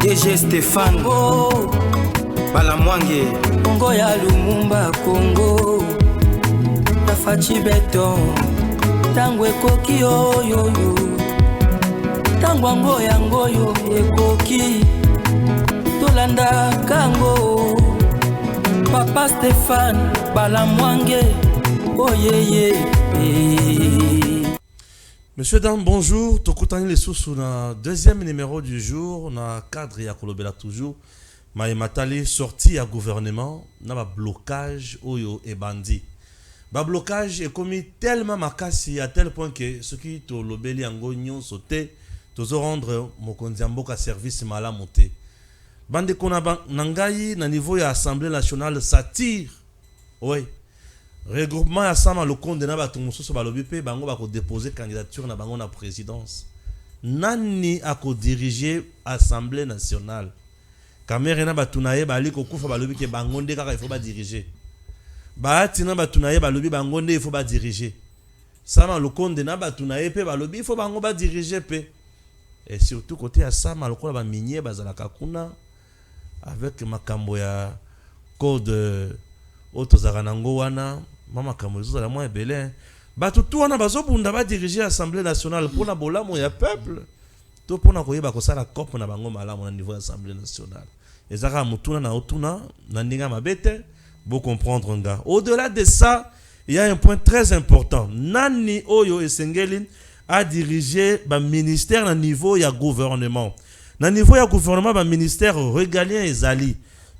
DG Stéphane oh. Balamwange Congo ya Lumumba Congo Tafachi beton Tango ekoki oyoyo Tango ango yango yo ekoki Tolanda kango Papa Stéphane Balamwange oh yeah. Monsieur Dame, bonjour. Tokutani les sous na deuxième numéro du jour na cadre ya kolobela toujours. Matali sorti à gouvernement na ba blocage oyo et bandi. Ba blocage est commis tellement makasi à tel point que ce qui to lobeli yango nyon sauté tozo rendre mokonzi mboka service mala monté. Bande kona nangai na niveau ya Assemblée nationale satire. Oui. Regroupement ya sama le compte de na bato mosusu balobi pe bango bako déposer candidature na bango na présidence. Nani ako diriger Assemblée nationale. Kamere na bato na ye bali ko kufa balobi ke bango nde kaka il faut ba diriger. Baati na bato na ye balobi bango nde il faut ba diriger. Sama le compte de na bato na ye pe balobi il faut bango ba diriger pe. Et surtout côté ya sama le ko ba minier bazalaka kuna avec makambo ya code autozaranango wana mama kamozo la moins belé bato tout wana bazobunda ba diriger Assemblée nationale pour na bolamo ya peuple to pona koyeba ko sala cop na bango malamu na niveau Assemblée nationale ezaka mutuna na otuna na ndinga mabete vous comprendre nga. Au-delà de ça, il y a un point très important. Nani oyo esengelin a dirigé ba ministère na niveau ya gouvernement. Na niveau ya gouvernement ba ministère régalien ezali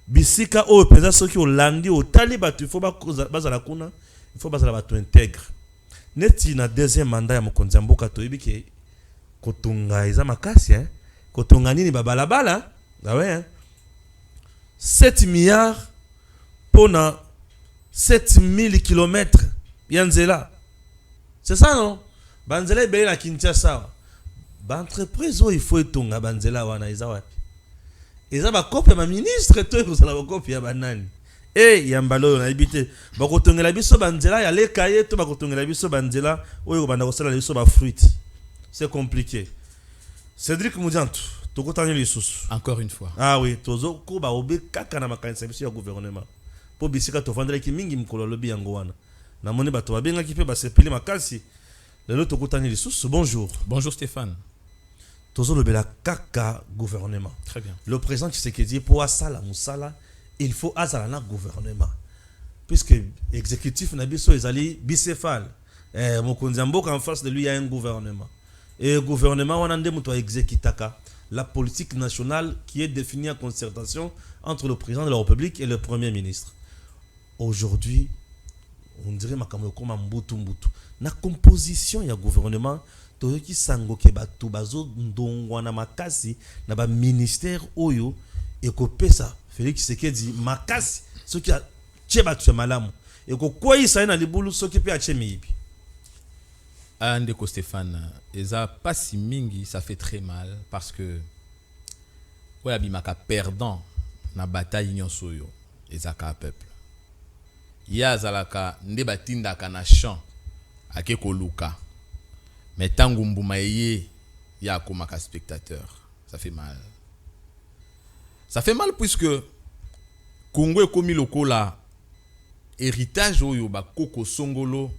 bisika o peza soki olandi otali batu il faut bazala kuna il faut bazala batu intègre neti na deuxième mandat ya mokonzi mboka toyebi ke kotonga eza makasi kotonga nini babalabala ah ouais 7 milliards pona 7000 km ya nzela c'est ça non banzela be na Kinshasa ba entreprise il faut etonga banzela wana eza wapi eza ba copie ma ministre to kozala ba copie ya banani ya mbalo na ibite bakotongela biso banzela ya lekaye to bakotongela biso banzela oyo banda kosala biso ba fruit c'est compliqué. Cédric Moudiantou tokotani lisusu encore une fois ah oui tozo ko ba obe kaka na makanisa biso ya gouvernement po bisika to vandela ki mingi mkolo lobi yango wana na moni bato babenga ki pe ba sepeli makasi lelo tokotani lisusu. Bonjour Stéphane. Tozo lobela kaka gouvernement. Très bien. Le président Tshisekedi pour asala musala, il faut azala na gouvernement. Puisque exécutif na biso ezali bicéphale. Mokonzi mboka en face de lui il y a un gouvernement. Et le gouvernement wana nde muto exécutaka la politique nationale qui est définie en concertation entre le président de la République et le premier ministre. Aujourd'hui, on dirait makambo koma mbutu. Na composition ya gouvernement toyoki sango ke batu bazo ndongwa na makasi na ba ministère oyo ekopesa Félix Tshisekedi makasi soki a cheba tu malamu ekokwisa na libulu soki pe a chemibi. Ndeko Stéphane, eza pas si mingi, ça fait très mal parce que oya bimaka perdant na bataille nyonso yo ezaka peuple. Ya zalaka nde batindaka na champ akeko luka. Mais tangu mbuma yeye ya komaka spectateur, ça fait mal. Ça fait mal puisque Congo ekomi lokola héritage oyo ba koko songolo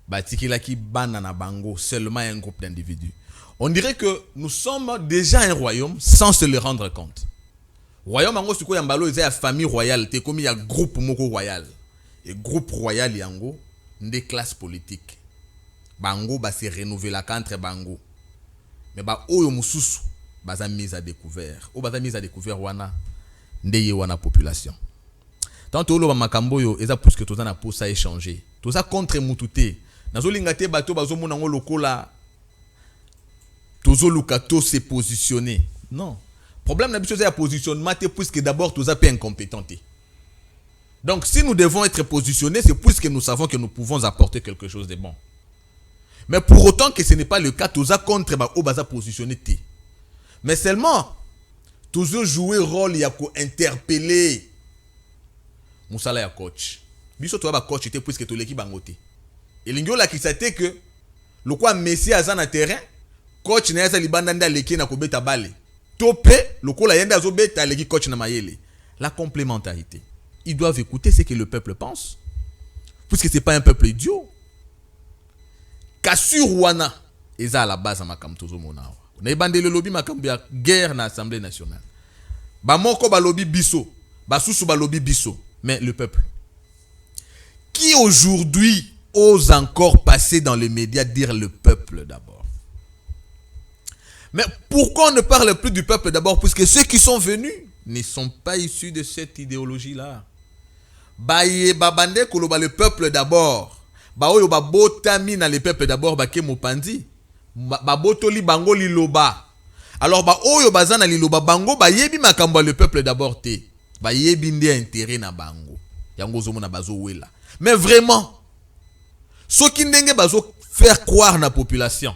batikelaki bana na bango seulement un groupe d'individus. On dirait que nous sommes déjà un royaume sans se le rendre compte. Royaume ango siko ya mbalo eza ya famille royale te komi ya groupe moko royal. Et groupe royal yango nde classe politique. Bango ba se renouveler entre bango. Mais ba oyo mususu baza mise à découvert. O baza mise à découvert wana ndeye wana population. Tant olo ba makambo yo eza plus que toza na posa échanger. Toza contre mututé. Nazolinga te bato bazomona ngo lokola tozo lukato se positionner. Non. Problème na biso c'est ya positionnement te puisque d'abord toza pe incompétent. Donc si nous devons être positionnés, c'est puisque nous savons que nous pouvons apporter quelque chose de bon. Mais pour autant que ce n'est pas le cas, tous contre au baza positionné. Mais seulement, toujours jouer rôle, il y a qu'à interpeller. Moussala ya coach. Biso toi ba coach était puisque tout l'équipe bangoté. Et l'ingyo la qui c'était que le quoi Messi a na terrain, coach na yasa libanda nda leki na kobeta bale. topé lokola yende azobeta leki coach na mayele. La complémentarité. Ils doivent écouter ce que le peuple pense. Puisque c'est pas un peuple idiot. Kassur wana eza à la base à makambo tozomona awa. Na ebandele lobby makambo ya guerre na Assemblée nationale. Ba moko ba lobby biso, ba susu ba lobby biso, mais le peuple qui aujourd'hui ose encore passer dans les médias dire le peuple d'abord. Mais pourquoi on ne parle plus du peuple d'abord? Puisque ceux qui sont venus ne sont pas issus de cette idéologie-là. Baye babande koloba le peuple d'abord. Ba oyo ba botami na le peuple d'abord ba ke mopandi. Ba botoli bango liloba. Alors ba oyo bazana liloba bango ba yebi makambo le peuple d'abord te. Ba yebi ndi intérêt na bango. Yango zomo na bazo wela. Mais vraiment, ce qui ndenge bazo faire croire na population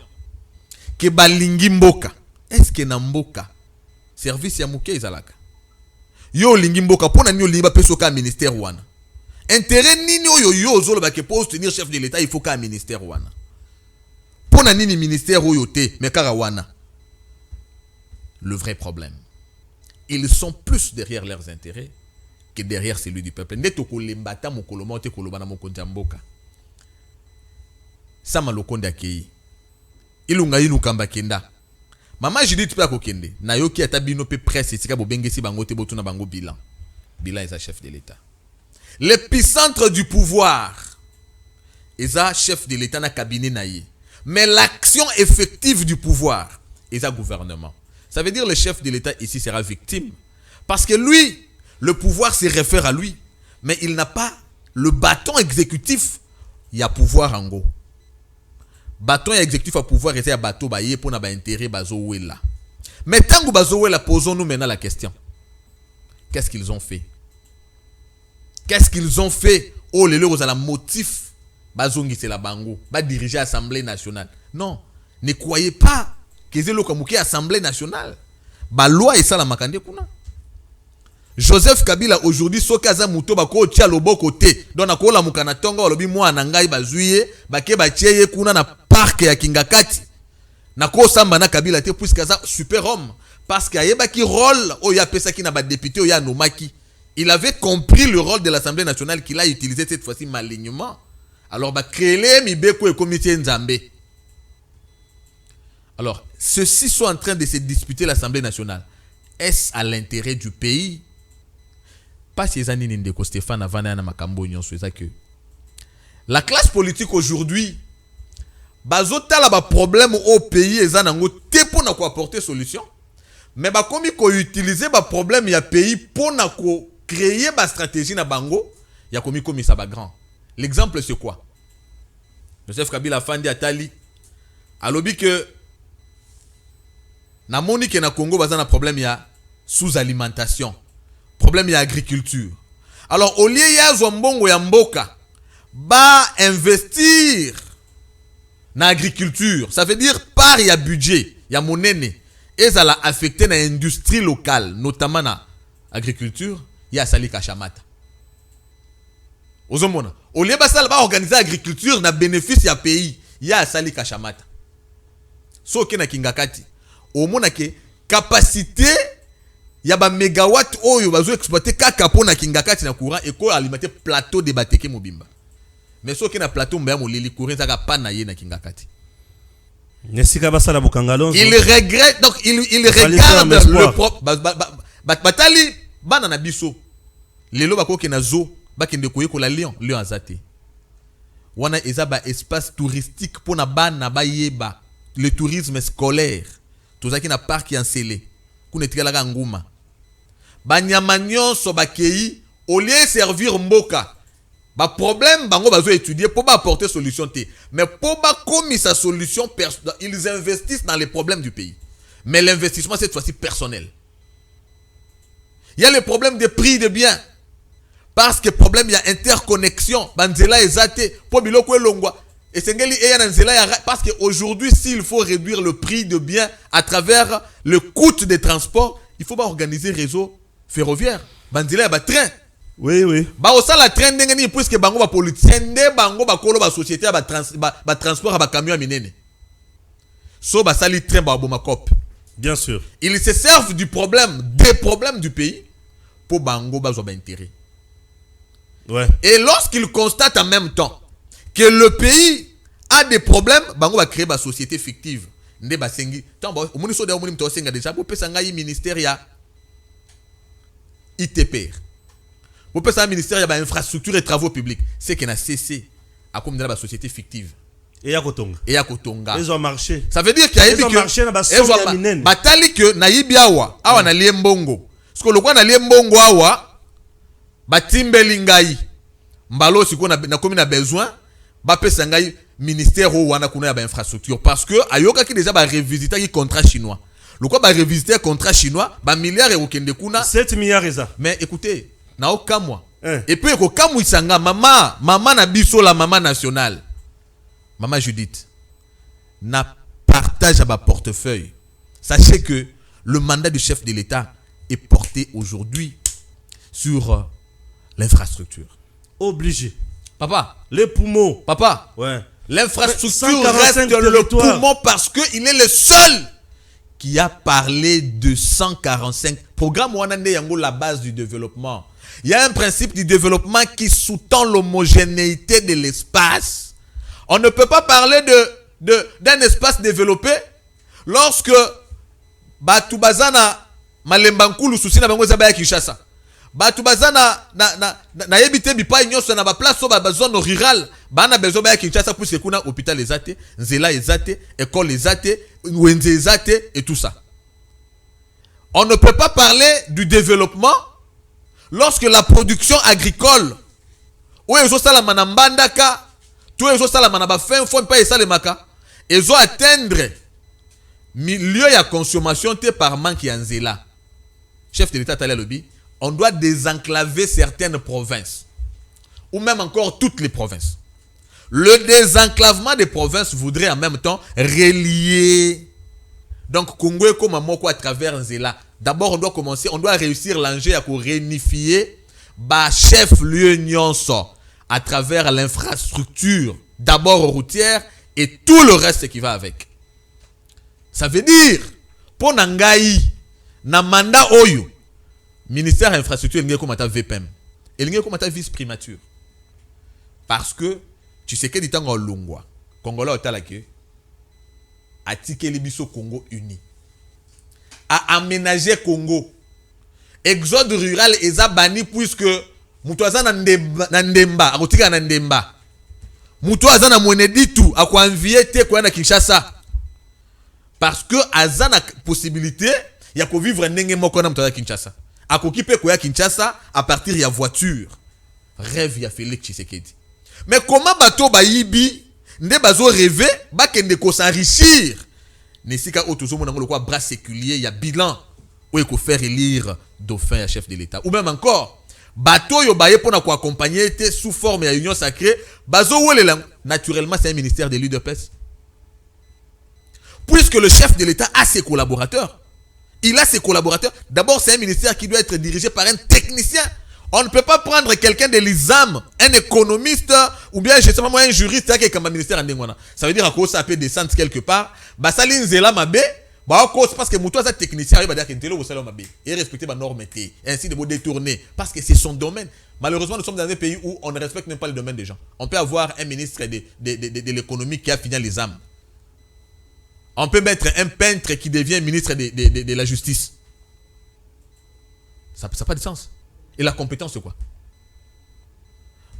que balingi mboka, est-ce que na mboka service ya muke ezalaka? Yo lingi mboka pona nyo liba peso ka ministère wana. Intérêt nini oyo yo zolo ba ke pour soutenir chef de l'état il faut ka ministère wana. Pona nini ministère oyo te mais kara wana. Le vrai problème, ils sont plus derrière leurs intérêts que derrière celui du peuple. Neto kolembata mokolomo te kolobana mokonja mboka. Sama lokonda kei. Ilunga inu kamba kenda. Mama Judith pe akokende. Na yoki ata bino pe presse sika bo bengesi bango te botu na bango bilan. Bilan est chef de l'état. L'épicentre du pouvoir est chef de l'état na cabinet naïe. Mais l'action effective du pouvoir est gouvernement. Ça veut dire le chef de l'état ici sera victime. Parce que lui, le pouvoir se réfère à lui. Mais il n'a pas le bâton exécutif. Il y a pouvoir en gros. Bâton exécutif à pouvoir et c'est à bateau baye pour n'avoir intérêt bazouela. Mais tant que bazouela, posons-nous maintenant la question. Qu'est-ce qu'ils ont fait? Qu'est-ce qu'ils ont fait? Oh, les leurs à la motif bazongi c'est la bango, va diriger l'Assemblée nationale. Non, ne croyez pas que c'est le kamouké Assemblée nationale. Ba loi et ça la makande kuna. Joseph Kabila aujourd'hui sokaza muto bako tia loboko te. Donc na ko la mukana tonga olobi mwa na ngai bazuye bake bacheye kuna na parc ya Kingakati. Na ko samba na Kabila te puisque ça super homme parce que ayeba ki rôle o ya pesa ki na ba député o ya nomaki. Il avait compris le rôle de l'Assemblée nationale qu'il a utilisé cette fois-ci malignement. Alors ba créer mi beko et comité nzambe. Alors, ceux-ci sont en train de se disputer l'Assemblée nationale. Est-ce à l'intérêt du pays? Pas si les Ndeko Stéphane avant na makambo nyonso eza que la classe politique aujourd'hui bazota la ba problème au pays eza nango te pona ko apporter solution mais ba komi ko utiliser ba problème ya pays pona ko créer ba stratégie na bango ya komi ça ba grand. L'exemple c'est quoi? Joseph Kabila Fandi Atali alobi que na Monique na Congo bazana problème ya sous-alimentation. Problème ya agriculture. Alors au lieu ya zombongo ya mboka ba investir na agriculture, ça veut dire par ya budget ya monene et ça l'a affecté na industrie locale, notamment na agriculture, ya sali kashamata. Ozomona, au lieu ba sala ba organiser agriculture na bénéfice ya pays, ya sali kashamata. So ke na Kingakati, au mona ke capacité ya ba mégawatt oyo bazo exploiter kaka pona Kingakati na courant et ko alimenter plateau de Bateke Mobimba. Mais so ke na plateau mba molili courant zaka pa na ye na Kingakati. Nesika basala bokangalo. Il regrette donc il regarde le propre batali bana na biso. Lelo bako ke na zo bakende koye ko la lion azate. Wana eza ba espace touristique pona bana ba yeba le tourisme scolaire. Tozaki na parc ya Nsele. Kuna tikalaka nguma. Banyama nyonso bakei au lieu de servir mboka. Ba problème bango bazo étudier pour ba apporter solution te. Mais pour ba commis sa solution ils investissent dans les problèmes du pays. Mais l'investissement cette fois-ci personnel. Il y a le problème des prix de biens. Parce que problème il y a interconnexion. Banzela ezate po biloko elongwa. Et sengeli eya na nzela ya parce que aujourd'hui s'il faut réduire le prix de biens à travers le coût des transports, il faut pas organiser réseau ferroviaire. Banzela ba train. Oui. Ba osala train ndenge ni puisque bango ba politicien nde bango ba kolo ba société ba transport ba camion minene. So ba sali train ba boma cop. Bien sûr. Ils se servent des problèmes du pays pour bango bazwa intérêt. Ouais. Et lorsqu'ils constatent en même temps que le pays a des problèmes, bango va créer une société fictive. Nde basengi. Tant ba omoni so da omoni mto senga déjà pour pesa ngai ministère ya ITPR. Pour pesa ministère ya ba infrastructure et travaux publics, c'est qu'il a cessé à comme de la société fictive. Et ya kotonga. Ils ont marché. Ça veut dire qu'il y a Ils ont marché na ba songa minene. Batali que na yibi awa na liembongo. Parce que le quoi na liembongo awa batimbeli ngai. Mbalo siko na komi na besoin ba pesa ngai ministère ou wana kuna ya ba infrastructure parce que ayoka ki déjà ba revisiter ki contrat chinois. Le quoi ba revisiter contrat chinois ba milliards et okende kuna 7 milliards eza. mais écoutez na okamwa. Et puis ko kamu isanga maman na biso la maman nationale. Maman Judith, n'a partage à ma portefeuille. Sachez que le mandat du chef de l'État est porté aujourd'hui sur l'infrastructure. Obligé. Papa. Les poumons. Papa. Ouais. L'infrastructure reste le poumon parce qu'il est le seul qui a parlé de 145 programmes où on a la base du développement. Il y a un principe du développement qui sous-tend l'homogénéité de l'espace. On ne peut pas parler d'un espace développé lorsque Batubazana Malembankulu souci na bango zabaya Kinshasa. Batubazana na yebite bipa nyonso na ba place so ba zone rurale bana bezo ba Kinshasa puisque kuna hôpital ezate, nzela ezate, école ezate, wenze ezate et tout ça. On ne peut pas parler du développement lorsque la production agricole ou ezo sala manambandaka tout les autres salama na ba fin fond pas ça les maka ils ont atteindre milieu ya consommation té par manque ya nzela. Chef de l'État tala lobby, on doit désenclaver certaines provinces ou même encore toutes les provinces. Le désenclavement des provinces voudrait en même temps relier donc Congo et comme moko à travers nzela. D'abord on doit commencer, on doit réussir l'enjeu à réunifier ba chef lieu nyonso à travers l'infrastructure, d'abord routière et tout le reste qui va avec. Ça veut dire, pour Nangaï, na mandat oyo, ministère de l'infrastructure, il y a comme un VPM, il y a comme un vice-primature. Parce que, tu sais que du temps en Longwa, Congolais au Talake, a tiqué les biso Congo uni, a aménagé Congo. Exode rural est banni puisque mutu aza na ndemba akotika na ndemba mutu aza na mweneditu akoanvie te kwa na Kinshasa parce que aza na possibilité ya ko vivre ndenge moko na mutu aza Kinshasa akoki pe kwa Kinshasa à partir ya voiture rêve ya Félix Tshisekedi. Mais comment bato bayibi nde bazo rêver ba kende ko s'enrichir nesika otozo mona ngolo kwa bras séculier ya bilan ou eko faire élire dauphin ya chef de l'État ou même encore bateau yo baye pona ko accompagner était sous forme ya union sacrée bazo welela naturellement c'est un ministère de l'UDPS puisque le chef de l'État a ses collaborateurs. Il a ses collaborateurs. D'abord c'est un ministère qui doit être dirigé par un technicien. On ne peut pas prendre quelqu'un de l'ISAM, un économiste ou bien je sais pas moi un juriste qui est comme un ministère en Dengwana. Ça veut dire à cause ça peut descendre quelque part. Basali nzela mabe parce que Moutou a technicien, il va dire que et respecter les normes ainsi de vous détourner parce que c'est son domaine. Malheureusement, nous sommes dans un pays où on ne respecte même pas le domaine des gens. On peut avoir un ministre de l'économie qui a fini les âmes. On peut mettre un peintre qui devient ministre de la justice. Ça n'a pas de sens. Et la compétence, c'est quoi?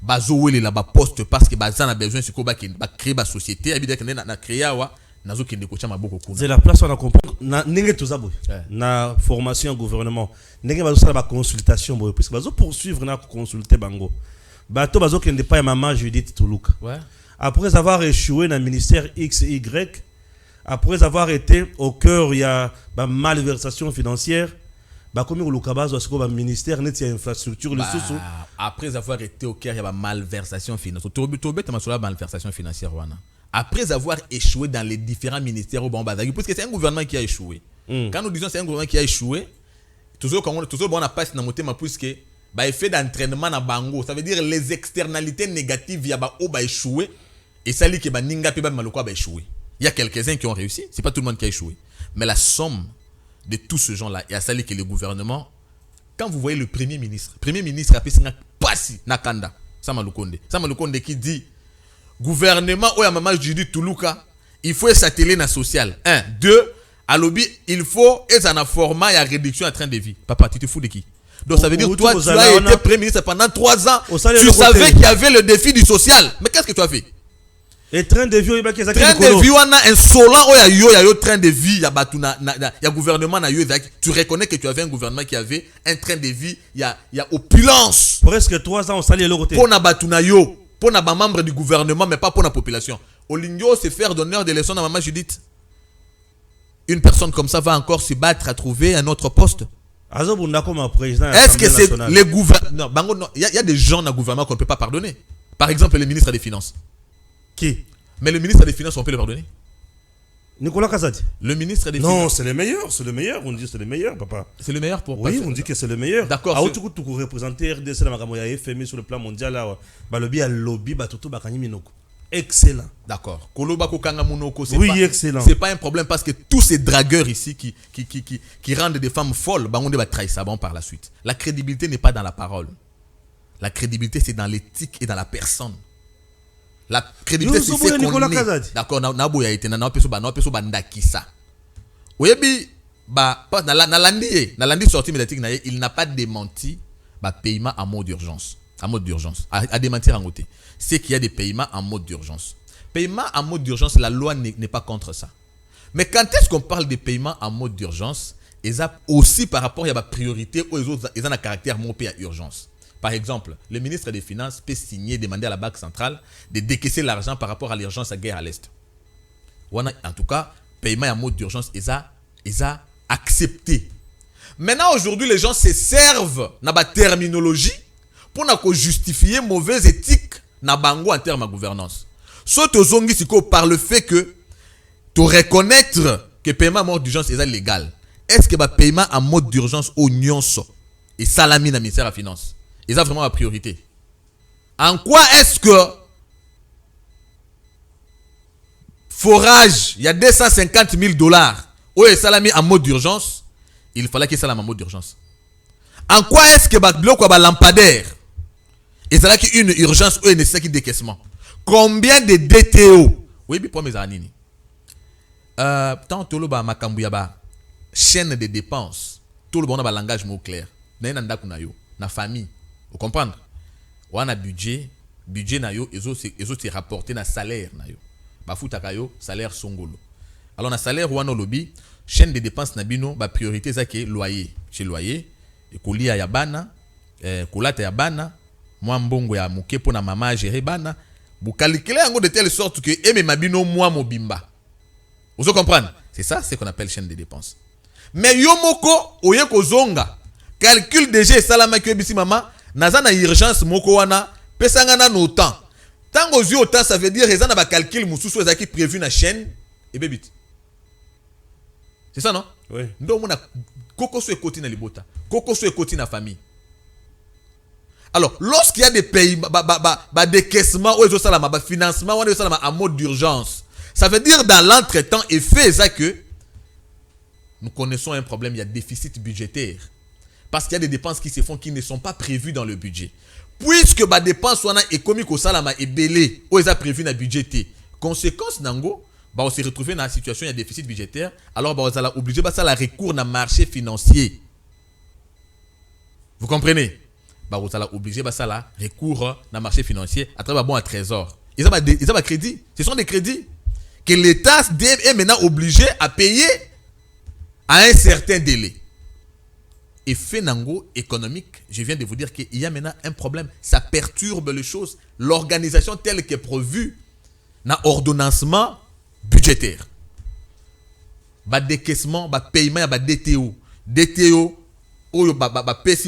Bazo est là-bas poste parce que Bazan a besoin de créer une société. Il a créé c'est la place où on a compris na formation au gouvernement ndenge bazo sala ba consultation boy puisque bazo poursuivre na consulter bango bato bazo kende pa ya maman Judith Tuluka après avoir échoué dans le ministère XY après avoir été au cœur il y a ba malversation financière ba komi oluka bazo siko ba ministère net ya infrastructure le sous après avoir été au cœur il y a ba malversation financière tobeta masola malversation financière wana. Après avoir échoué dans les différents ministères au Bambazagi, parce que c'est un gouvernement qui a échoué. Quand nous disons c'est un gouvernement qui a échoué, toujours on a passé dans mon thème puisque effet d'entraînement na bango, ça veut dire les externalités négatives ya ba échoué et ça li que ba ninga pe ba maloko ba échoué. Il y a quelques-uns qui ont réussi, c'est pas tout le monde qui a échoué, mais la somme de tous ces gens-là, et à ça que le gouvernement, quand vous voyez le Premier ministre a fait passi nakanda, Sama Lukonde qui dit, gouvernement, ou à maman Judith Toulouka, il faut s'atteler na social. 1, 2, à lobby, il faut être en format et à réduction à train de vie. Papa, tu te fous de qui? Donc ça veut dire, toi, tu as été Premier ministre pendant 3 ans, tu savais qu'il y avait le défi du social. Mais qu'est-ce que tu as fait? Et train de vie, train de vie, on a un solan, il y a train de vie, il y a gouvernement, tu reconnais que tu avais un gouvernement qui avait un train de vie, il y a opulence. Presque 3 ans, on s'allie l'autre côté. Pour les membres du gouvernement, mais pas pour la population. Olingo, c'est faire d'honneur des leçons à maman Judith. Une personne comme ça va encore se battre à trouver un autre poste. Est-ce que c'est les gouvernements? Non, il y a des gens dans le gouvernement qu'on ne peut pas pardonner. Par exemple, le ministre des Finances. Qui? Mais le ministre des Finances, on peut le pardonner? Nicolas Kazadi. Le ministre des Finances. Finances. Non, c'est le meilleur. On dit que c'est le meilleur, papa. C'est le meilleur pour. Oui, on dit que c'est le meilleur. D'accord. Ah, tu peux représenter RDC dans la FMI sur le plan mondial. Le lobby à lobby, tout Minoko. Excellent. D'accord. Koloba Kokanga Munoko, oui, excellent. C'est pas un problème parce que tous ces dragueurs ici qui rendent des femmes folles, on va trahir ça par la suite. La crédibilité n'est pas dans la parole. La crédibilité, c'est dans l'éthique et dans la personne. La crédibilité, c'est ce qu'on est. D'accord, Naboya été na peso ndakisa. Oyebi ba na landi sorti médiatique na il n'a pas démenti paiement en mode d'urgence. En mode d'urgence. À démentir en côté. C'est qu'il y a des paiements en mode d'urgence. Paiement en mode d'urgence, la loi n'est pas contre ça. Mais quand est-ce qu'on parle de paiement en mode d'urgence, ils ont aussi par rapport à la priorité aux autres, ils ont un caractère mon pays à urgence. Par exemple, le ministre des Finances peut signer, demander à la Banque centrale de décaisser l'argent par rapport à l'urgence à guerre à l'Est. En tout cas, paiement en mode d'urgence, ils ont accepté. Maintenant, aujourd'hui, les gens se servent dans la terminologie pour justifier mauvaise éthique na bango en termes de gouvernance. Sauf par le fait que tu reconnaître que le paiement en mode d'urgence est légal. Est-ce que le paiement en mode d'urgence au nyonso et salami dans le ministère de la Finance ils ont vraiment la priorité? En quoi est-ce que forage, il y a $250,000 où est salami en mode d'urgence, il fallait qu'il salami en mode d'urgence. En quoi est-ce que bloc ou lampadaire et c'est là qu'il y a une urgence ou une nécessité de décaissement? Combien de DTO? Oui, mais pour mes années. Tant que le makambouya chaîne de dépenses, tout le monde a un langage mot clair. Na famille, vous comprenez? On a budget na yo, ils ont rapporté na salaire na yo. Bafuta kayo salaire songolo. Alors na salaire ou no lobby, chaîne de dépenses na bino, ba priorité ça que loyer. Chez loyer, kolia ya bana, kolata ya bana, moi mbongo ya muke pona mama gérer bana. Vous calculez en gros de telle sorte que eme mabino moi mobimba. Vous comprenez? C'est ça, c'est qu'on appelle chaîne de dépenses. Mais yo moko oye ko zonga. Calcul déjà salama que bisi mama, naza na urgence moko wana, pesanga na no temps. Tango yeux au temps ça veut dire raison na ba calcul mususu ezaki prévu na chaîne et bébit. C'est ça non? Oui. Donc on a koko so ekoti na libota, koko so ekoti na famille. Alors, lorsqu'il y a des pays, décaissement, ou des financement, ou des en mode d'urgence, ça veut dire dans l'entretemps, et fait ça que nous connaissons un problème, il y a déficit budgétaire. Parce qu'il y a des dépenses qui se font qui ne sont pas prévues dans le budget. Puisque les dépenses sont économiques au salama et belé, ou ils prévu dans le budget. Conséquence, nango, on se retrouve dans la situation, il y a déficit budgétaire, alors on va obligé de recours dans le marché financier. Vous comprenez? Vous allez obligé de recours dans le marché financier à travers un trésor. Ils ont des crédits. Ce sont des crédits que l'État est maintenant obligé à payer à un certain délai. Et fait nango économique, je viens de vous dire qu'il y a maintenant un problème. Ça perturbe les choses. L'organisation telle qu'elle est prévue dans l'ordonnancement budgétaire. Décaissement, paiement, DTO. DTO.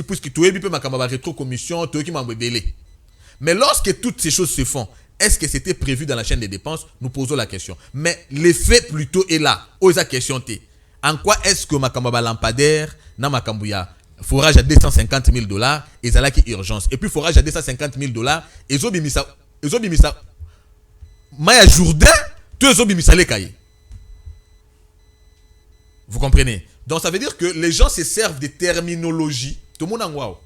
Puisque tu es rétro-commission, tu es. Mais lorsque toutes ces choses se font, est-ce que c'était prévu dans la chaîne des dépenses? Nous posons la question. Mais l'effet plutôt est là. Osa question T. En quoi est-ce que ma lampadaire, na makambouya, forage à $250,000, et ça là qui urgence. Et puis forage à $250,000, et zo bimisa, Maya Jourdain, tu zo bimisa les cahiers. Vous comprenez? Donc ça veut dire que les gens se servent des terminologies. Tout le monde en voit.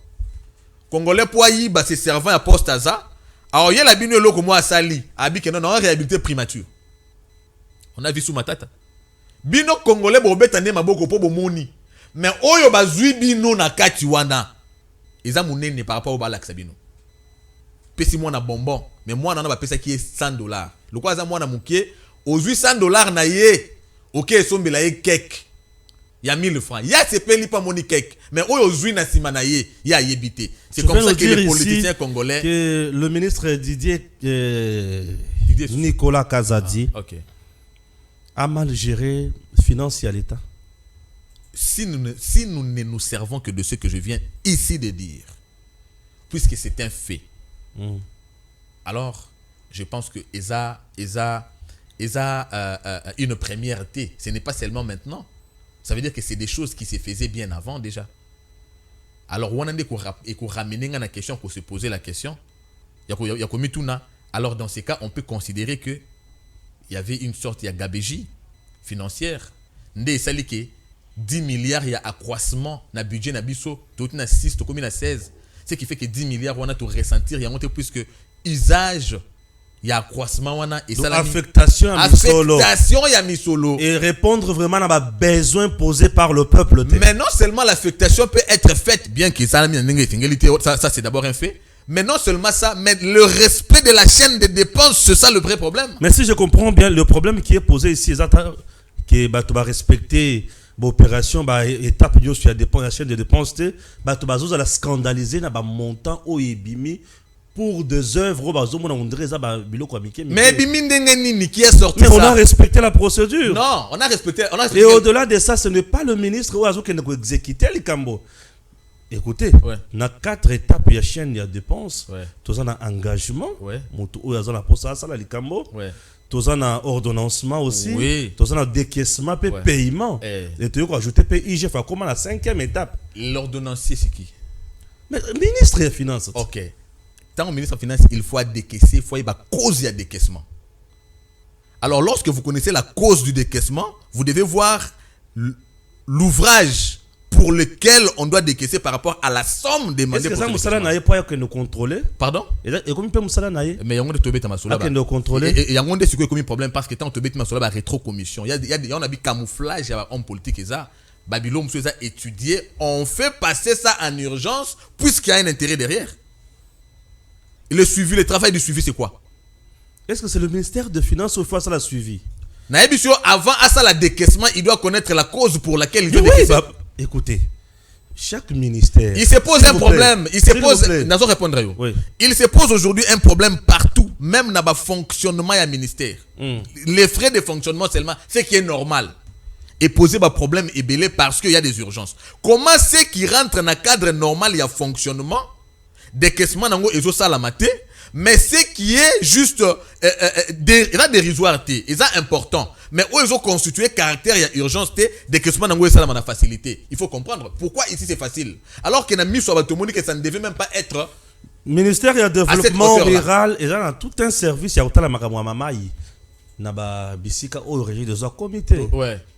Congolais poyi ba se servant à poste à ça. Alors il y a la bino loko moi sali, abi que non en réhabilité primature. On a vu sous ma tata. Bino congolais bo betane maboko po bo moni. Mais oyo bazui bino na kati wana. Eza munene par rapport au balak bino. Pesi moi na bonbon, mais moi na ba pesa qui est $100. Le quoi za moi na mukie, aux $800 na ye. OK, sombela ye cake. Il y a 1000 francs. Il y a ces pays pas moni cake. Mais aujourd'hui na simana ye, il y a yebité. C'est comme ça que les politiciens congolais que le ministre Didier Nicolas Kazadi a mal géré finance à l'État. Si nous ne nous servons que de ce que je viens ici de dire, puisque c'est un fait, alors je pense que ESA une premièreté. Ce n'est pas seulement maintenant. Ça veut dire que c'est des choses qui se faisaient bien avant déjà. Alors, on a ramener la question, qu'on se posait la question. Alors, dans ces cas, on peut considérer qu'il y avait une sorte de gabégie financière. Ndé sali que 10 milliards, il y a accroissement dans le budget, tout na 6, tout comme 16. Ce qui fait que 10 milliards, on a tout ressentir, il y a monté plus que usage. Il y a accroissement et ça affectation à misolo et répondre vraiment à nos besoins posés par le peuple. Mais non seulement l'affectation peut être faite, bien que ça c'est d'abord un fait, mais non seulement ça, mais le respect de la chaîne de dépenses, c'est ça le vrai problème. Mais si je comprends bien, le problème qui est posé ici, c'est que tu vas respecter l'opération, étape de la chaîne de dépenses, tu vas scandaliser dans le montant au Ibimi. Pour des œuvres, mais qui est sorti on a respecté la procédure. Non, on a respecté. Et au-delà de ça, ce n'est pas le ministre qui a exécuté les Cambo. Écoutez, on a 4 étapes de la chaîne de dépenses. Tous en engagement, tous en ordonnancement aussi, tous en décaissement et paiement. Et tu as ajouté PIG, comment la 5e étape. L'ordonnancier, c'est qui? Mais ministre des Finances. Ok. Tant au ministre des Finances, il faut décaisser, il faut y avoir cause de décaissement. Alors, lorsque vous connaissez la cause du décaissement, vous devez voir l'ouvrage pour lequel on doit décaisser par rapport à la somme demandée. Est-ce que ça, Moussala n'a pas que nous contrôler? Pardon? Et comment peut Moussala n'a pas? Mais il y a un de contrôler. Et il y a un de ce qui est problème parce que tant que tu as une rétro-commission, il y a un camouflage, il y a un homme politique et ça. Babylone, monsieur, ça étudié, on fait passer ça en urgence puisqu'il y a un intérêt derrière. Le suivi, le travail du suivi, c'est quoi? Est-ce que c'est le ministère de Finances ou faut ça la suivi? Avant à ça la décaissement, il doit connaître la cause pour laquelle il doit décaisser. Écoutez, chaque ministère. Il se pose un problème. Il se pose. Il se pose aujourd'hui un problème partout, même dans le fonctionnement du ministère. Les frais de fonctionnement seulement, c'est qui est normal. Et poser un problème est belé parce qu'il y a des urgences. Comment c'est qui rentre dans le cadre normal, il y a fonctionnement? Décaissement nango ezo salamate, mais ce qui est juste dérisoire té, c'est important, mais où ils ont constitué caractère il y a urgence té, décaissement nango salamana facilité. Il faut comprendre pourquoi ici c'est facile alors que na mis sur batomoni que ça ne devait même pas être ministère du développement rural et là tout un service il y a autant la makamwa mamai na ba bisika au régime de zoa comité.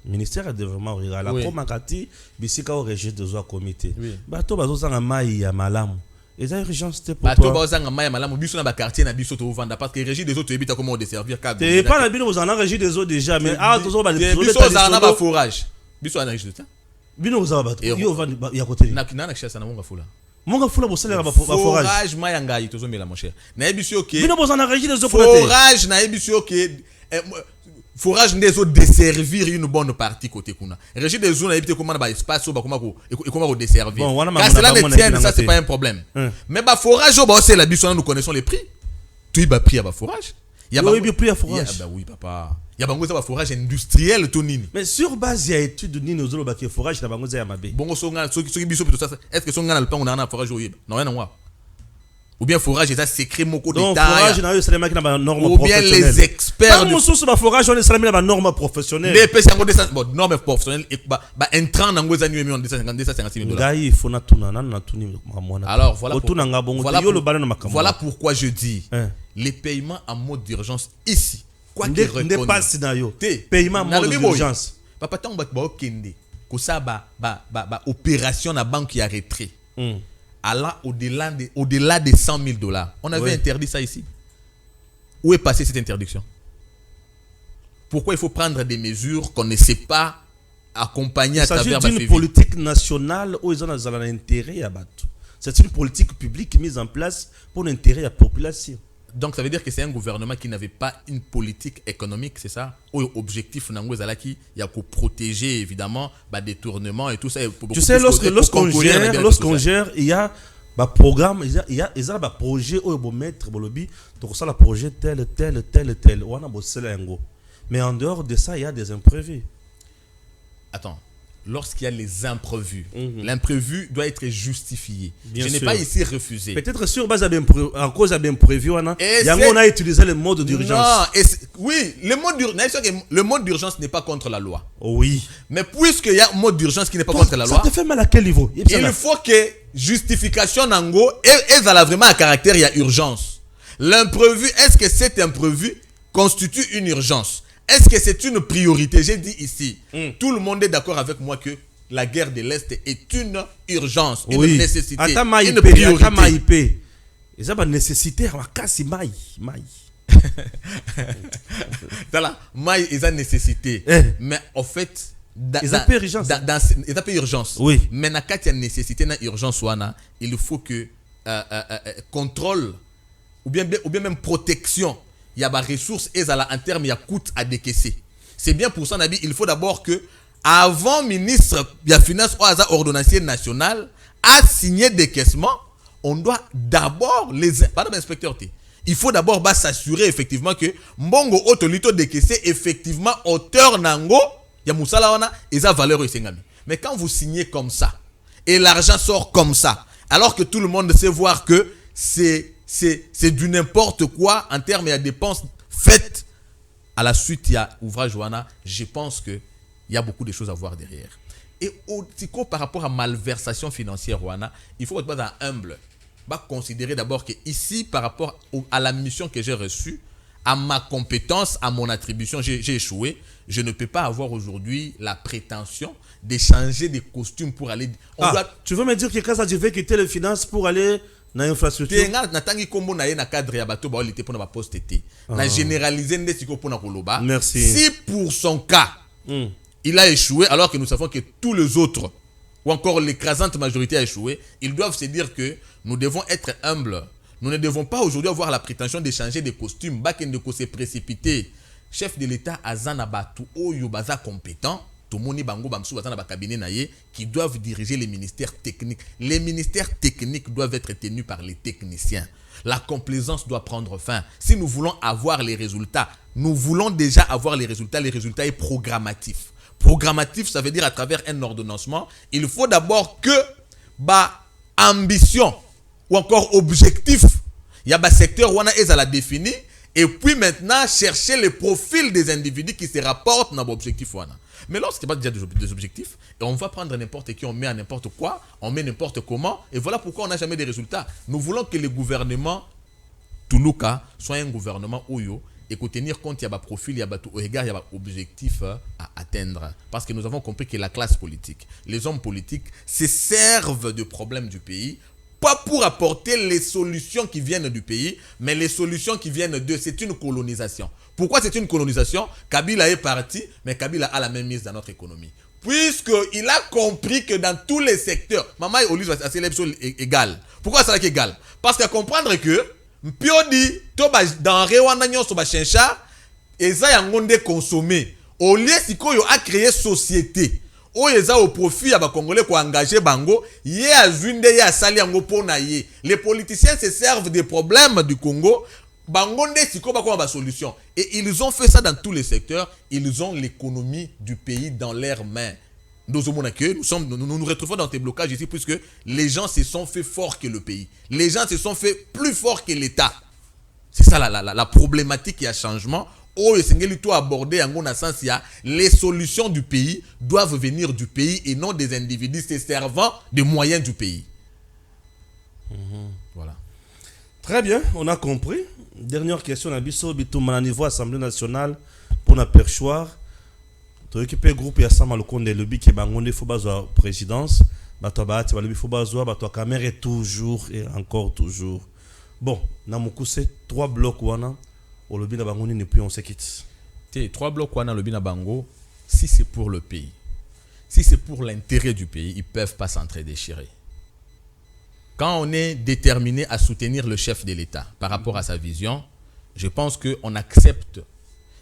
Ministère du développement rural la komakati bisika au régime de zoa comité. Bato bazo sanga mai ya malamu. Et ça urgence pour toi. Bato bazanga maya malamu biso na ba quartier na biso to vanda parce que régie des autres ebita comment desservir cadre. T'es pas la bino vous en a régie des autres déjà mais toujours ba biso za na ba forage. Biso na régie de ça. Bino vous en ba yo vanda ya côté. Na chassa na monga fula. Monga fula bo salaire ba forage. Forage maya ngai to zomela mon cher. Na ebiso OK. Bino vous en a régie des autres forage na ebiso OK. Forage des autres desservir une bonne partie côté kuna. Régie des zones éviter comment ba espace ou ba comment desservir. Car cela ne tient ça c'est pas un problème. Mais ba forage c'est la biso nous connaissons les prix. Tu ba prix à ba forage. Il y a ba prix à forage. Bah oui papa. Il y a bango ça ba forage industriel to nini. Mais sur base il y a étude nini ozolo ba forage na bango za ya mabe. Bongo songa so biso to ça est-ce que songa na le pan on a forage oyeba. Non rien à voir. Ou bien forage et ça secret moko d'état. Forage na yo salama na norme professionnelle. Ou bien les experts. Pas mususu ba forage on salama na norme professionnelle. Les pèse yango descend bon norme professionnelle et ba intrant nango za nuemi on $256,000. Ngai faut na tuna na tuni mwana. Alors voilà. Voilà pourquoi je dis les paiements en mode d'urgence ici. Quoi qu'il reconnaisse. Ne passe na yo. Paiement en mode d'urgence. Papa tant ba kende. que ça opération na banque qui a retrait allant au-delà des $100,000. On avait interdit ça ici. Où est passée cette interdiction? Pourquoi il faut prendre des mesures qu'on ne sait pas accompagner à travers Il s'agit d'une politique nationale où ils ont un intérêt à battre. C'est une politique publique mise en place pour l'intérêt de la population. Donc ça veut dire que c'est un gouvernement qui n'avait pas une politique économique, c'est ça? Ou objectif nango ezalaki ya ko protéger évidemment détournement et tout ça. Tu sais, lorsqu'on gère, il y a un programme, il y a un projet où ils mettre lobby, donc ça le projet tel. On a bossé là. Mais en dehors de ça, il y a des imprévus. Attends, lorsqu'il y a les imprévus, l'imprévu doit être justifié. Bien Je n'ai sûr. pas ici refusé. Peut-être sur base en cause d'un prévu, on a utilisé le mode d'urgence. Non, oui, le mode d'urgence n'est pas contre la loi. Oui. Mais puisqu'il y a un mode d'urgence qui n'est pas contre la loi, Ça te fait mal à quel niveau? il faut que justification nango et ça a vraiment un caractère, il y a urgence. L'imprévu, est-ce que cet imprévu constitue une urgence? Est-ce que c'est une priorité? J'ai dit ici, tout le monde est d'accord avec moi que la guerre de l'Est est une urgence, une nécessité, une priorité. Et ça va nécessiter maille. Voilà, maille est une nécessité. Mais en fait, ils appellent urgence. Ils appellent urgence. Oui. Mais na kati ya nécessité na urgence wana, il faut que contrôle ou bien même protection. Il y a des ressources et ça en termes il y a coût à décaisser. C'est bien pour ça Nabi, il faut d'abord que avant ministre de la finance ou ordonnancier national a signé décaissement, on doit d'abord pardon inspecteur T. Il faut d'abord s'assurer effectivement que mbongo otolito décaissé effectivement auteur nango ya musala wana eza valeur esengami. Mais quand vous signez comme ça et l'argent sort comme ça, alors que tout le monde sait voir que c'est du n'importe quoi en termes de dépenses faites à la suite il y a ouvrage wana, je pense que il y a beaucoup de choses à voir derrière. Et par rapport à malversation financière wana, il faut être humble. Considérer d'abord que ici par rapport à la mission que j'ai reçue, à ma compétence, à mon attribution, j'ai échoué. Je ne peux pas avoir aujourd'hui la prétention d'échanger des costumes pour aller. Tu veux me dire que quand ça devait quitter les finances pour aller dans l'infrastructure? Merci. Si pour son cas, il a échoué, alors que nous savons que tous les autres, ou encore l'écrasante majorité a échoué, ils doivent se dire que nous devons être humbles. Nous ne devons pas aujourd'hui avoir la prétention d'échanger des costumes, de se précipiter. Chef de l'État, Azana Batu, Oyo Baza compétent, Tomoni Bango Bamsou Bazana Bakabiné Naye, qui doivent diriger les ministères techniques. Les ministères techniques doivent être tenus par les techniciens. La complaisance doit prendre fin. Si nous voulons avoir les résultats, nous voulons déjà avoir les résultats est programmatif. Programmatif, ça veut dire à travers un ordonnancement, il faut d'abord que ambition ou encore objectif, il y a un secteur où on a la défini, et puis maintenant chercher les profils des individus qui se rapportent dans l'objectif. Mais lorsqu'il n'y a pas déjà des objectifs, et on va prendre n'importe qui, on met à n'importe quoi, on met n'importe comment, et voilà pourquoi on n'a jamais de résultats. Nous voulons que le gouvernement, Toulouka, soit un gouvernement Oyo, et qu'on tenir compte, il y a un profil, il y a un regard, il y a un objectif à atteindre. Parce que nous avons compris que la classe politique, les hommes politiques, se servent de problèmes du pays, pas pour apporter les solutions qui viennent du pays, mais les solutions qui viennent d'eux. C'est une colonisation. Pourquoi c'est une colonisation? Kabila est parti, mais Kabila a la même mise dans notre économie. Puisqu'il a compris que dans tous les secteurs, maman et Olive a sélection égale. Pourquoi c'est égal? Parce qu'à comprendre que Mpiodi, toba dans Rewana nyonso ba chencha, eza yangonde consommer. Au lieu sikoyo a créé société. Eza au profit ya ba Congolais ko engager bango, ye azunde ye asali yango pona ye. Les politiciens se servent des problèmes du Congo, bangonde siko ba ko ba solution. Et ils ont fait ça dans tous les secteurs, ils ont l'économie du pays dans leurs mains. Nous nous retrouvons dans tes blocages ici puisque les gens se sont fait forts que le pays. Les gens se sont fait plus forts que l'État. C'est ça la problématique et le changement. Les solutions du pays doivent venir du pays et non des individus se servant des moyens du pays. Voilà. Très bien, on a compris. Dernière question, au niveau Assemblée nationale pour la perchoir. toyokipe groupe ya Sama Lukonde lobby ke bangonde faut bazwa présidence bato baati balobi faut bazwa bato caméra toujours et encore toujours. Bon, na mukuse 3 blocs wana au lobby na bangonde ne puis on se quitte. 3 blocs wana lobby na bango, si c'est pour le pays, si c'est pour l'intérêt du pays, ils peuvent pas s'entre-déchirer. Quand on est déterminé à soutenir le chef de l'État par rapport à sa vision, je pense qu'on accepte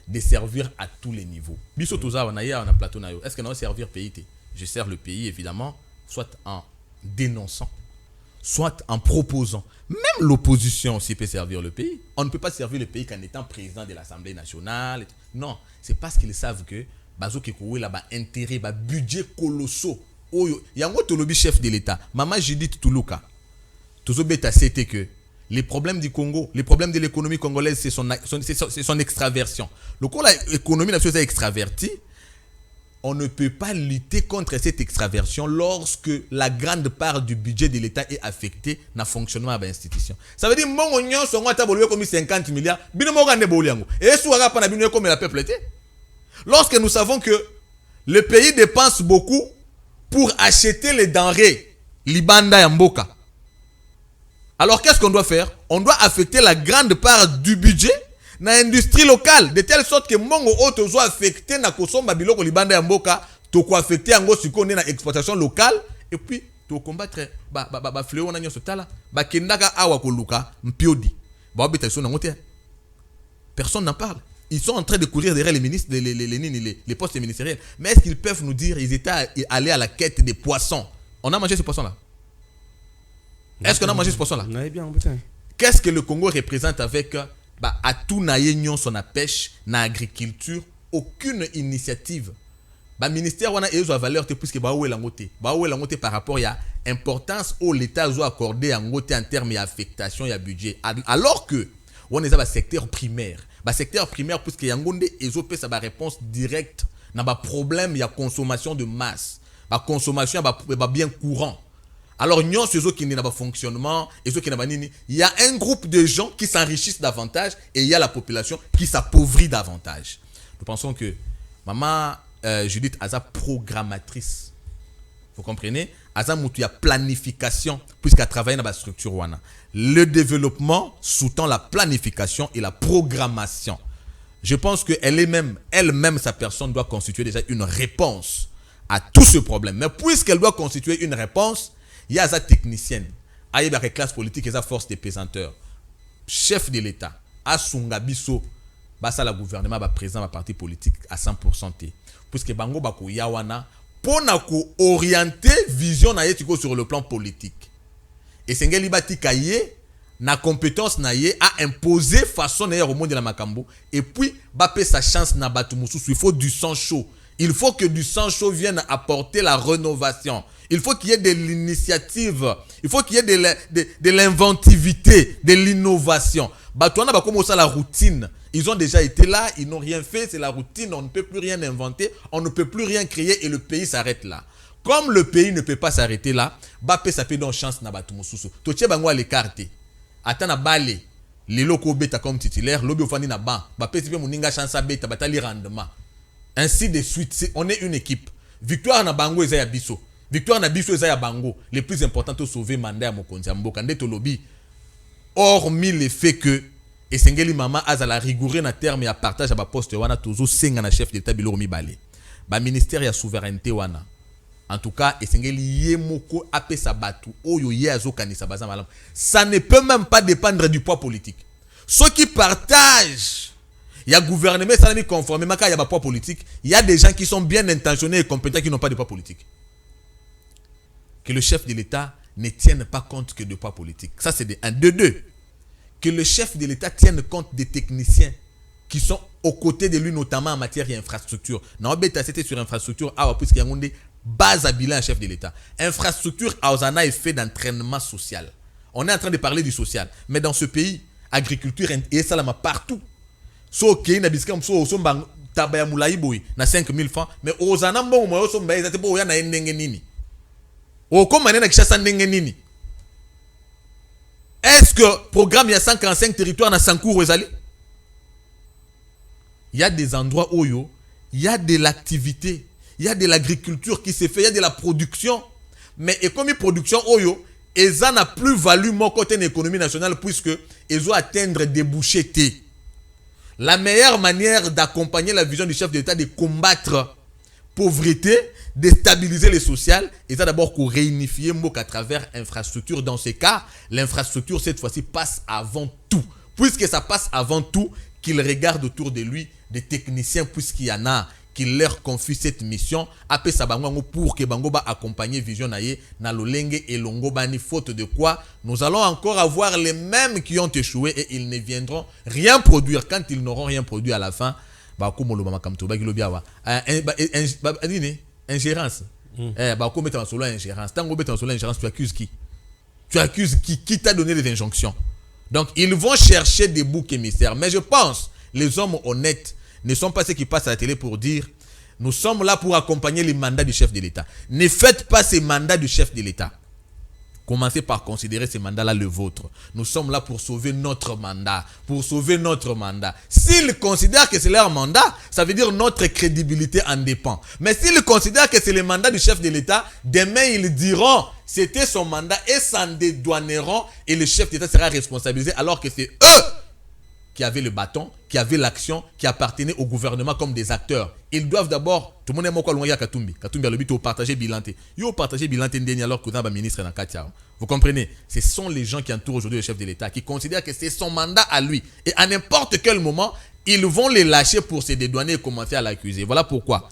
de servir à tous les niveaux. Biso toza on a plateau na yo. Est-ce que nous servir pays? Je sers le pays évidemment, soit en dénonçant, soit en proposant. Même l'opposition aussi peut servir le pays. On ne peut pas servir le pays qu'en étant président de l'Assemblée nationale. Non, c'est parce qu'ils savent que bazo kekoué là ba intérêt, ba budget colossaux. Oyo, yango tolobi chef de l'État. Maman Judith Toulouka. Tozo beta c'était que les problèmes du Congo, les problèmes de l'économie congolaise, c'est son extraversion. Le coup, l'économie nationale est extravertie. On ne peut pas lutter contre cette extraversion lorsque la grande part du budget de l'État est affectée dans le fonctionnement de l'institution. Ça veut dire que mon union sont comme 50 milliards. Et comme la peuple était. Lorsque nous savons que le pays dépense beaucoup pour acheter les denrées, Libanda et Mboka. Alors qu'est-ce qu'on doit faire? On doit affecter la grande part du budget dans l'industrie locale, de telle sorte que mongo auto soit affecté na kosomba biloko libanda ya mboka, to ko affecter yango sikonde na exploitation locale et puis to combattre ba fléau na nyoso tala, ba kendaka awa koluka mpiodi. Ba obeta so na ngote. Personne n'en parle. Ils sont en train de courir derrière les ministres, les postes ministériels. Mais est-ce qu'ils peuvent nous dire ils étaient allés à la quête des poissons? On a mangé ces poissons là? Est-ce qu'on a mangé ce poisson-là? Qu'est-ce que le Congo représente avec à tout naïen son pêche, na agriculture, aucune initiative. Ministère wana ezo valeur te puisque ba langote par rapport à importance où l'État doit accorder en termes d'affectation et budget. Alors que on est à secteur primaire. Secteur primaire puisque yangonde ezo pe sa réponse directe na problème ya consommation de masse. Consommation bien courant. Alors, il y a un groupe de gens qui s'enrichissent davantage et il y a la population qui s'appauvrit davantage. Nous pensons que maman Judith a sa programmatrice. Vous comprenez? Aza mutu ya planification puisqu'elle travaille dans la structure wana. Le développement sous-tend la planification et la programmation. Je pense que elle-même, sa personne doit constituer déjà une réponse à tout ce problème. Mais puisqu'elle doit constituer une réponse, il y a sa technicienne, il y a des classes politiques et sa force de pesanteur. Chef de l'État, Asunga Biso, basa la gouvernement ba président ba parti politique à 100%. Puisque bango bako yawana pour na ko orienter vision na yetiko sur le plan politique. Et sengeli bati kaye na compétence na ye a imposer façon na au monde de la makambo et puis ba pe sa chance na batu mususu, il faut du sang chaud. Il faut que du sang chaud vienne apporter la rénovation. Il faut qu'il y ait de l'initiative. Il faut qu'il y ait de l'inventivité, de l'innovation. Batouana va commencer la routine. Ils ont déjà été là, ils n'ont rien fait, c'est la routine, on ne peut plus rien inventer, on ne peut plus rien créer et le pays s'arrête là. Comme le pays ne peut pas s'arrêter là, Bape ça peut donner chance na batu mususu. Totie bango à l'écarter. Atana balé, les locaux bêta comme titulaire, lobi ofani na ban. Bape si pe muninga chance bêta batali rendement. Ainsi de suite, on est une équipe. Victoire na bango eza ya biso. Victoire na biso eza ya bango. Le plus important c'est sauver mandat ya mokonzi ya mboka nde to lobi. Hormis le fait que esengeli mama azala rigoureux na terme ya partage ba poste wana tozo senga na chef d'état biloro mibale. Ba ministère ya souveraineté wana. En tout cas, esengeli yemoko apesa batu oyo ye azokanisa baza malam. Ça ne peut même pas dépendre du poids politique. Ceux qui partagent il y a gouvernement, ça n'a pas conformé, mais quand il y a pas poids politique, il y a des gens qui sont bien intentionnés et compétents qui n'ont pas de poids politique. Que le chef de l'État ne tienne pas compte que de poids politique. Ça, c'est de 1. De 2. Que le chef de l'État tienne compte des techniciens qui sont aux côtés de lui, notamment en matière d'infrastructure. Non, c'était sur infrastructure, puisqu'il y a une base à bilan chef de l'État. Infrastructure, on a effet d'entraînement social. On est en train de parler du social. Mais dans ce pays, agriculture et ça, partout. So ke na biska mso so mbang tabaya mulai boy na 5000 francs mais ozana mbongo moyo so mbaye zate bo ya na ndenge nini o koma na kishasa ndenge nini est-ce que programme ya 145 territoires na Sankour ezali il y a des endroits oyo il y a de l'activité, il y a de l'agriculture qui se fait, il y a de la production. Mais et comme une production, oyo, ça n'a plus valu mon côté de l'économie nationale puisque ils ont atteindre des débouchés. La meilleure manière d'accompagner la vision du chef de l'État de combattre pauvreté, de stabiliser les social, et ça d'abord qu'on réunifie MOC à travers infrastructure. Dans ce cas, l'infrastructure cette fois-ci passe avant tout. Puisque ça passe avant tout, qu'il regarde autour de lui des techniciens, puisqu'il y en a qui leur confie cette mission, après ça pour que bango ba accompagner vision naie na lolenge et longo bani, faute de quoi nous allons encore avoir les mêmes qui ont échoué et ils ne viendront rien produire. Quand ils n'auront rien produit à la fin, ba ko molo mama kamto ba gilo biawa ingérence ba ko mettre en solo ingérence. Tant qu'on met en solo ingérence, tu accuses qui? Tu accuses qui t'a donné les injonctions? Donc ils vont chercher des boucs émissaires, mais je pense les hommes honnêtes ne sont pas ceux qui passent à la télé pour dire nous sommes là pour accompagner les mandats du chef de l'État. Ne faites pas ces mandats du chef de l'État. Commencez par considérer ces mandats-là le vôtre. Nous sommes là pour sauver notre mandat. Pour sauver notre mandat. S'ils considèrent que c'est leur mandat, ça veut dire notre crédibilité en dépend. Mais s'ils considèrent que c'est le mandat du chef de l'État, demain ils diront c'était son mandat et s'en dédouaneront et le chef d'État sera responsabilisé alors que c'est eux qui avaient le bâton, qui avaient l'action, qui appartenaient au gouvernement comme des acteurs. Ils doivent d'abord, tout le monde est loin de Katumbi. Katumbi a le but de partager bilan. Ils partagé bilan alors que vous avez ministre dans Katia. Vous comprenez? Ce sont les gens qui entourent aujourd'hui le chef de l'État, qui considèrent que c'est son mandat à lui. Et à n'importe quel moment, ils vont les lâcher pour se dédouaner et commencer à l'accuser. Voilà pourquoi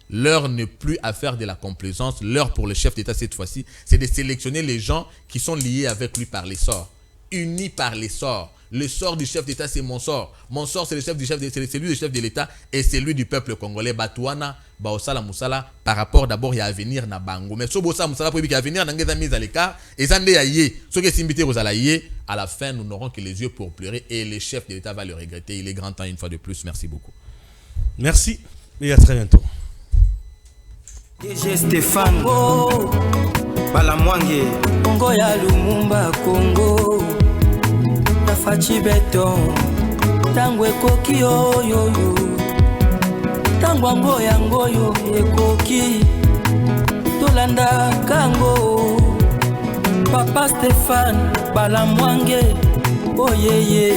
l'heure n'est plus à faire de la complaisance. L'heure pour le chef d'État cette fois-ci, c'est de sélectionner les gens qui sont liés avec lui par les sorts, unis par les sorts. Le sort du chef d'État, c'est mon sort. Mon sort, c'est celui du chef de l'État et celui du peuple congolais. Batouana, Baosala Moussala, par rapport d'abord, il y a avenir na bango. Mais ce Bosa Moussala, pour qu'il y a avenir, n'a pas mis à l'écart. Et ça n'est yé. Ce qui est invité aux alaïés, à la fin, nous n'aurons que les yeux pour pleurer et le chef de l'État va le regretter. Il est grand temps une fois de plus. Merci beaucoup. Merci et à très bientôt. DG Stéphane Balamwange Congo ya Lumumba Congo Fachi beton tango ekoki oyoyo tango ngoyo ekoki tolanda kango Papa Stéphane Balamwange oyeye